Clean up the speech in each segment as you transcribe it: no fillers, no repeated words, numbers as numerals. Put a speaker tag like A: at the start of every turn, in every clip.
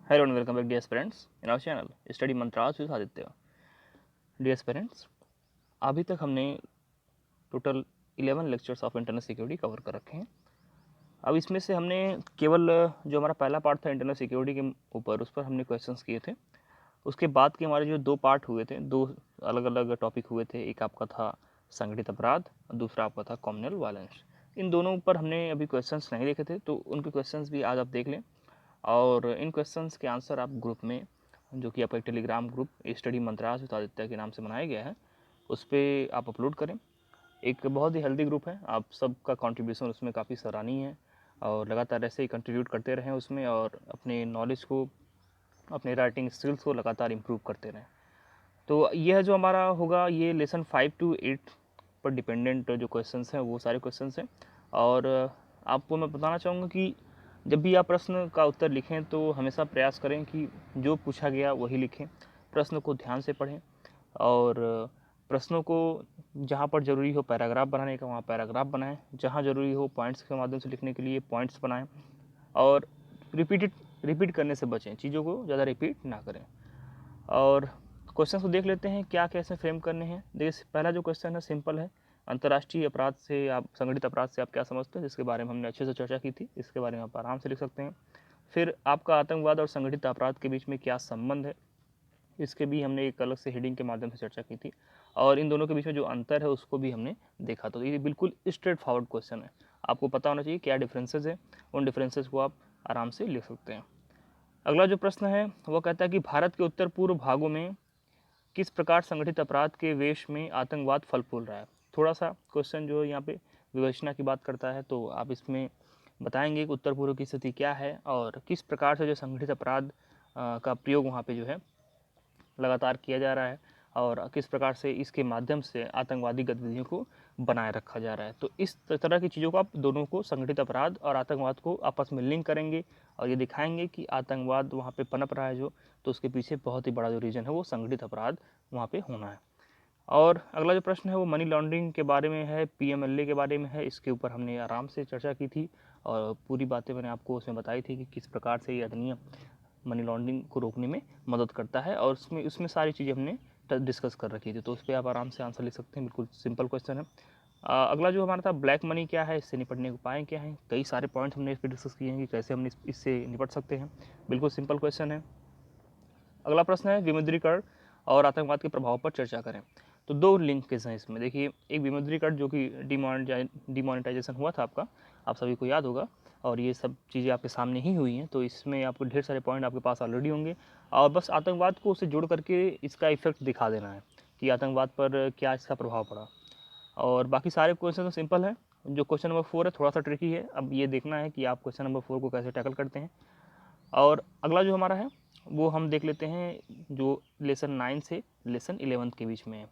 A: Hello and welcome back, dear aspirants, in our channel Study Mantras with Aditya. Dear aspirants, अभी तक हमने total 11 lectures of internal security cover कर रखे हैं। अब इसमें से हमने केवल जो हमारा पहला पार्ट था इंटरनल सिक्योरिटी के ऊपर, उस पर हमने क्वेश्चंस किए थे। उसके बाद के हमारे जो दो पार्ट हुए थे, दो अलग अलग टॉपिक हुए थे। एक आपका था संगठित अपराध और दूसरा आपका था कम्युनल वायलेंस। इन दोनों पर हमने अभी क्वेश्चंस नहीं देखे थे, तो उनके क्वेश्चंस भी आज आप देख लें। और इन क्वेश्चंस के आंसर आप ग्रुप में, जो कि आपका Telegram group study mantras with Aditya के नाम से बनाया गया है, उस पर आप अपलोड करें। एक बहुत ही हेल्दी ग्रुप है, आप सबका कंट्रीब्यूशन उसमें काफ़ी सराहनीय है और लगातार ऐसे ही कंट्रीब्यूट करते रहें उसमें और अपने नॉलेज को, अपने राइटिंग स्किल्स को लगातार इम्प्रूव करते रहें। तो यह जो हमारा होगा, ये लेसन 5 to 8 पर डिपेंडेंट जो क्वेश्चंस हैं वो सारे क्वेश्चंस हैं। और आपको मैं बताना चाहूँगा कि जब भी आप प्रश्न का उत्तर लिखें तो हमेशा प्रयास करें कि जो पूछा गया वही लिखें। प्रश्न को ध्यान से पढ़ें और प्रश्नों को जहाँ पर ज़रूरी हो पैराग्राफ बनाने का वहाँ पैराग्राफ बनाएं, जहाँ ज़रूरी हो पॉइंट्स के माध्यम से लिखने के लिए पॉइंट्स बनाएं और रिपीट करने से बचें, चीज़ों को ज़्यादा रिपीट ना करें। और क्वेश्चन को देख लेते हैं क्या कैसे फ्रेम करने हैं। देखिए, पहला जो क्वेश्चन है सिंपल है, अंतर्राष्ट्रीय अपराध से आप, संगठित अपराध से आप क्या समझते हैं, जिसके बारे में हमने अच्छे से चर्चा की थी। इसके बारे में आप आराम से लिख सकते हैं। फिर आपका आतंकवाद और संगठित अपराध के बीच में क्या संबंध है, इसके भी हमने एक अलग से हेडिंग के माध्यम से चर्चा की थी। और इन दोनों के बीच में जो अंतर है उसको भी हमने देखा। तो ये बिल्कुल स्ट्रेट फॉरवर्ड क्वेश्चन है, आपको पता होना चाहिए क्या डिफरेंसेस है, उन डिफरेंसेस को आप आराम से लिख सकते हैं। अगला जो प्रश्न है वो कहता है कि भारत के उत्तर पूर्व भागों में किस प्रकार संगठित अपराध के वेश में आतंकवाद फल फूल रहा है। थोड़ा सा क्वेश्चन जो है यहाँ पे विवेचना की बात करता है, तो आप इसमें बताएंगे कि उत्तर पूर्व की स्थिति क्या है और किस प्रकार से जो संगठित अपराध का प्रयोग वहाँ पे जो है लगातार किया जा रहा है और किस प्रकार से इसके माध्यम से आतंकवादी गतिविधियों को बनाए रखा जा रहा है। तो इस तरह की चीज़ों को आप दोनों को, संगठित अपराध और आतंकवाद को आपस में लिंक करेंगे और ये दिखाएंगे कि आतंकवाद वहाँ पे पनप रहा है जो, तो उसके पीछे बहुत ही बड़ा जो रीज़न है वो संगठित अपराध वहाँ पे होना है। और अगला जो प्रश्न है वो मनी लॉन्ड्रिंग के बारे में है, पीएमएलए के बारे में है। इसके ऊपर हमने आराम से चर्चा की थी और पूरी बातें मैंने आपको उसमें बताई थी कि किस प्रकार से ये अधिनियम मनी लॉन्ड्रिंग को रोकने में मदद करता है और उसमें सारी चीज़ें हमने डिस्कस कर रखी थी। तो उस पर आप आराम से आंसर लिख सकते हैं, बिल्कुल सिंपल क्वेश्चन है। अगला जो हमारा था ब्लैक मनी क्या है, इससे निपटने के उपाय क्या हैं। कई सारे पॉइंट्स हमने इस पर डिस्कस किए हैं कि कैसे हम इससे निपट सकते हैं, बिल्कुल सिंपल क्वेश्चन है। अगला प्रश्न है विमुद्रीकरण और आतंकवाद के प्रभाव पर चर्चा करें। तो दो लिंकेज हैं इसमें। देखिए, एक विमुद्रीकरण जो कि डिमोनेटाइजेशन हुआ था आपका, आप सभी को याद होगा, और ये सब चीज़ें आपके सामने ही हुई हैं, तो इसमें आपको ढेर सारे पॉइंट आपके पास ऑलरेडी होंगे और बस आतंकवाद को उससे जोड़ करके इसका इफेक्ट दिखा देना है कि आतंकवाद पर क्या इसका प्रभाव पड़ा। और बाकी सारे क्वेश्चन तो सिंपल है। जो क्वेश्चन नंबर 4 है थोड़ा सा ट्रिकी है, अब ये देखना है कि आप क्वेश्चन नंबर 4 को कैसे टैकल करते हैं। और अगला जो हमारा है वो हम देख लेते हैं जो लेसन 9 से लेसन 11 के बीच में है।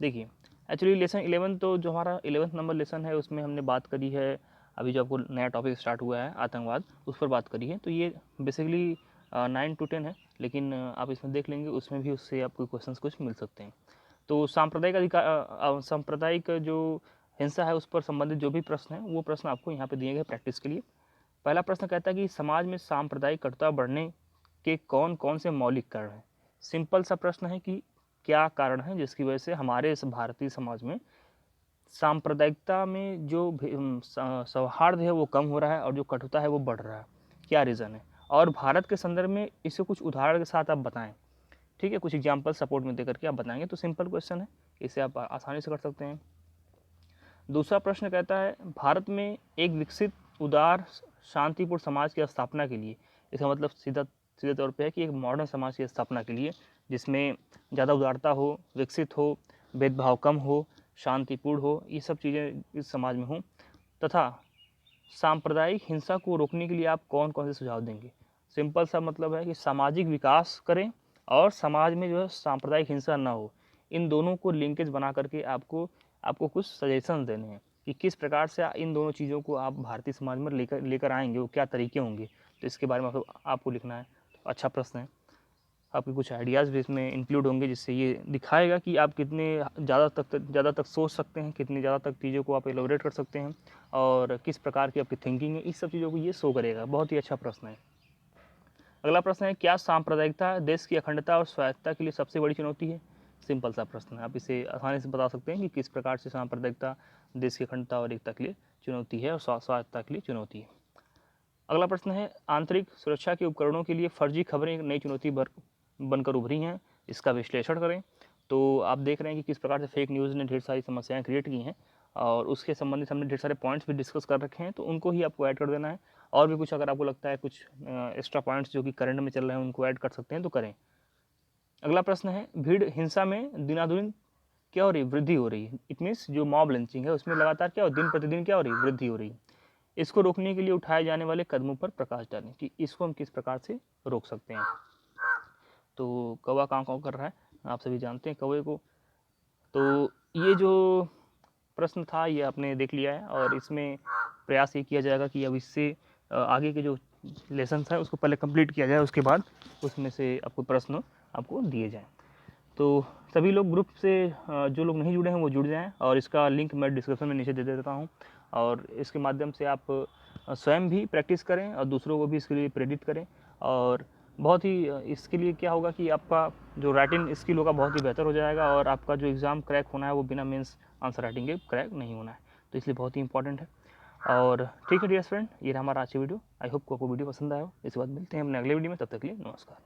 A: देखिए, एक्चुअली लेसन 11 तो जो हमारा 11th नंबर लेसन है उसमें हमने बात करी है, अभी जो आपको नया टॉपिक स्टार्ट हुआ है आतंकवाद, उस पर बात करी है। तो ये बेसिकली 9 to 10 है, लेकिन आप इसमें देख लेंगे उसमें भी उससे आपको क्वेश्चंस कुछ मिल सकते हैं। तो सांप्रदायिक अधिकार, सांप्रदायिक जो हिंसा है उस पर संबंधित जो भी प्रश्न है वो प्रश्न आपको यहाँ पे दिए गए प्रैक्टिस के लिए। पहला प्रश्न कहता है कि समाज में सांप्रदायिक कटुता बढ़ने के कौन कौन से मौलिक कारण हैं। सिंपल सा प्रश्न है कि क्या कारण है जिसकी वजह से हमारे इस भारतीय समाज में सांप्रदायिकता में जो सौहार्द है वो कम हो रहा है और जो कटुता है वो बढ़ रहा है, क्या रीज़न है। और भारत के संदर्भ में इसे कुछ उदाहरण के साथ आप बताएं, ठीक है, कुछ एग्जाम्पल सपोर्ट में देकर के आप बताएंगे। तो सिंपल क्वेश्चन है, इसे आप आसानी से कर सकते हैं। दूसरा प्रश्न कहता है भारत में एक विकसित, उदार, शांतिपूर्ण समाज की स्थापना के लिए, इसका मतलब सीधे तौर पे है कि एक मॉडर्न समाज की स्थापना के लिए जिसमें ज़्यादा उदारता हो, विकसित हो, भेदभाव कम हो, शांतिपूर्ण हो, ये सब चीज़ें इस समाज में हों, तथा सांप्रदायिक हिंसा को रोकने के लिए आप कौन कौन से सुझाव देंगे। सिंपल सा मतलब है कि सामाजिक विकास करें और समाज में जो है सांप्रदायिक हिंसा ना हो। इन दोनों को लिंकेज बना करके आपको कुछ सजेशन देने हैं कि किस प्रकार से इन दोनों चीज़ों को आप भारतीय समाज में लेकर आएंगे, वो क्या तरीके होंगे। तो इसके बारे में आपको लिखना है। तो अच्छा प्रश्न है, आपके कुछ आइडियाज़ भी इसमें इंक्लूड होंगे जिससे ये दिखाएगा कि आप कितने ज़्यादा तक सोच सकते हैं, कितनी ज़्यादा तक चीज़ों को आप एलोबरेट कर सकते हैं और किस प्रकार की आपकी थिंकिंग है, इस सब चीज़ों को ये शो करेगा। बहुत ही अच्छा प्रश्न है। अगला प्रश्न है, क्या सांप्रदायिकता देश की अखंडता और स्वायत्तता के लिए सबसे बड़ी चुनौती है? सिंपल सा प्रश्न है, आप इसे आसानी से बता सकते हैं कि किस प्रकार से सांप्रदायिकता देश की अखंडता और एकता के लिए चुनौती है और स्वायत्तता के लिए चुनौती है। अगला प्रश्न है, आंतरिक सुरक्षा के उपकरणों के लिए फर्जी खबरें एक नई चुनौती बनकर उभरी हैं, इसका विश्लेषण करें। तो आप देख रहे हैं कि किस प्रकार से फेक न्यूज़ ने ढेर सारी समस्याएं क्रिएट की हैं और उसके संबंधित हमने ढेर सारे पॉइंट्स भी डिस्कस कर रखे हैं, तो उनको ही आपको ऐड कर देना है। और भी कुछ अगर आपको लगता है कुछ एक्स्ट्रा पॉइंट्स जो कि करंट में चल रहे हैं उनको ऐड कर सकते हैं तो करें। अगला प्रश्न है, भीड़ हिंसा में दिनादुन क्या हो रही है? वृद्धि हो रही है। इट मीन्स जो मॉब लिंचिंग है उसमें लगातार क्या हो, दिन प्रतिदिन क्या हो रही है? वृद्धि हो रही है। इसको रोकने के लिए उठाए जाने वाले कदमों पर प्रकाश डालें कि इसको हम किस प्रकार से रोक सकते हैं। तो कौवा काँव काँव कर रहा है, आप सभी जानते हैं कौवे को। तो ये जो प्रश्न था ये आपने देख लिया है और इसमें प्रयास ये किया जाएगा कि अब इससे आगे के जो लेसन है उसको पहले कंप्लीट किया जाए, उसके बाद उसमें से आपको प्रश्न आपको दिए जाएँ। तो सभी लोग ग्रुप से जो लोग नहीं जुड़े हैं वो जुड़ जाएं और इसका लिंक मैं डिस्क्रिप्शन में नीचे दे देता हूं और इसके माध्यम से आप स्वयं भी प्रैक्टिस करें और दूसरों को भी इसके लिए प्रेरित करें। और बहुत ही इसके लिए क्या होगा कि आपका जो राइटिंग स्किल होगा बहुत ही बेहतर हो जाएगा और आपका जो एग्ज़ाम क्रैक होना है वो बिना मेंस आंसर राइटिंग के क्रैक नहीं होना है, तो इसलिए बहुत ही इंपॉर्टेंट है। और ठीक है डियर फ्रेंड, ये रहा हमारा आज की वीडियो। आई होप को आपको वीडियो पसंद आया हो। इसके बाद मिलते हैं अपने अगले वीडियो में, तब तक के लिए नमस्कार।